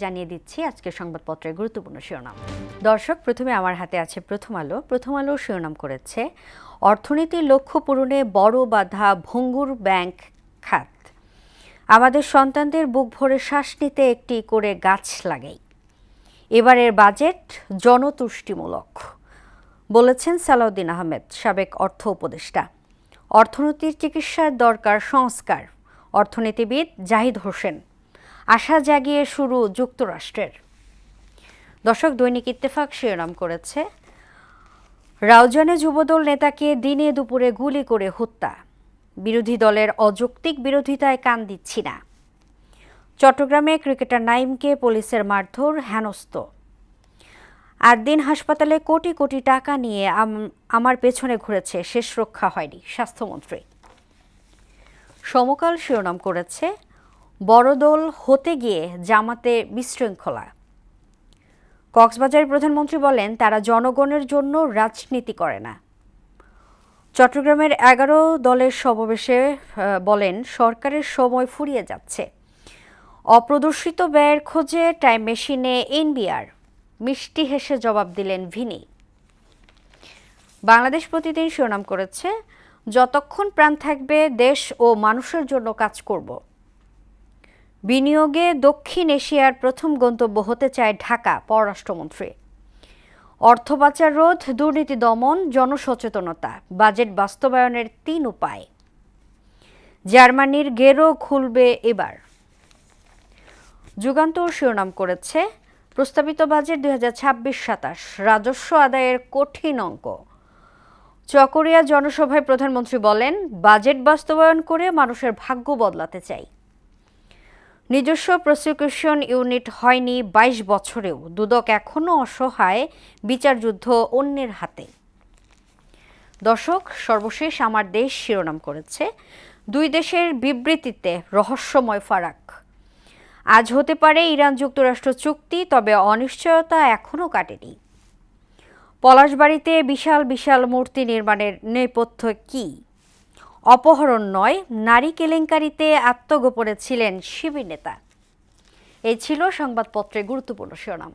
জানিয়ে দিচ্ছি আজকের সংবাদপত্রের গুরুত্বপূর্ণ শিরোনাম। দর্শক, প্রথমে আমার হাতে আছে প্রথম আলো শিরোনাম করেছে, অর্থনীতির লক্ষ্য পূরণে বড় বাধা ভঙ্গুর ব্যাংক খাত। আমাদের সন্তানদের বুক ভরে শ্বাস নিতে একটি করে গাছ লাগাই। এবারের বাজেট জনতুষ্টিমূলক বলেছেন সালাউদ্দিন আহমেদ, সাবেক অর্থ উপদেষ্টা। অর্থনীতির চিকিৎসার দরকার সংস্কার, অর্থনীতিবিদ জাহিদ হোসেন। আশা জাগিয়ে শুরু যুক্তরাষ্ট্রের। দর্শক, দৈনিক ইত্তেফাক শিরোনাম করেছে, রাউজানে যুবদল নেতাকে দিনে দুপুরে গুলি করে হত্যা। বিরোধী দলের অযৌক্তিক বিরোধিতায় কান দিচ্ছি না। চট্টগ্রামে ক্রিকেটার নাইমকে পুলিশের মারধর, হেনস্থ। 8 দিন হাসপাতালে কোটি কোটি টাকা নিয়ে আমার পেছনে ঘুরেছে, শেষ রক্ষা হয়নি, স্বাস্থ্যমন্ত্রী। সমকাল শিরোনাম করেছে, বড় দল হতে গিয়ে জামাতে বিশৃঙ্খলা। কক্সবাজারের প্রধানমন্ত্রী বলেন, তারা জনগণের জন্য রাজনীতি করে না। চট্টগ্রামের 11 দলের সমাবেশে বলেন, সরকারের সময় ফুরিয়ে যাচ্ছে। অপ্রদর্শিত ব্যয়ের খোঁজে টাইম মেশিনে এনবিআর। মিষ্টি হেসে জবাব দিলেন ভিনি। বাংলাদেশ প্রতিদিন শিরোনাম করেছে, যতক্ষণ প্রাণ থাকবে দেশ ও মানুষের জন্য কাজ করব। বিনিয়োগে দক্ষিণ এশিয়ার প্রথম গন্তব্য হতে চায় ঢাকা, পররাষ্ট্রমন্ত্রী। অর্থ পাচার রোধ, দুর্নীতি দমন, জনসচেতনতা, বাজেট বাস্তবায়নের 3 উপায়। জার্মানির গেরো খুলবে এবার। যুগান্তর শিরোনাম করেছে, প্রস্তাবিত বাজেট 2026-27, রাজস্ব আদায়ের কঠিন অঙ্ক। চকরিয়া জনসভায় প্রধানমন্ত্রী বলেন, বাজেট বাস্তবায়ন করে মানুষের ভাগ্য বদলাতে চাই। নিজস্ব প্রসিকিউশন ইউনিট হয়নি 22 বছরেও, দুদক এখনও অসহায়, বিচারযুদ্ধ অন্যের হাতে। দর্শক, সর্বশেষ আমার দেশ শিরোনাম করেছে, 2 দেশের বিবৃতিতে রহস্যময় ফারাক। আজ হতে পারে ইরান যুক্তরাষ্ট্র চুক্তি, তবে অনিশ্চয়তা এখনও কাটেনি। পলাশবাড়ীতে বিশাল বিশাল মূর্তি নির্মাণের নেপথ্য কি? অপহরণ নয়, নারী কেলেঙ্কারিতে আত্মগোপনে ছিলেন শিবির নেতা। এই ছিল সংবাদপত্রের গুরুত্বপূর্ণ শিরোনাম।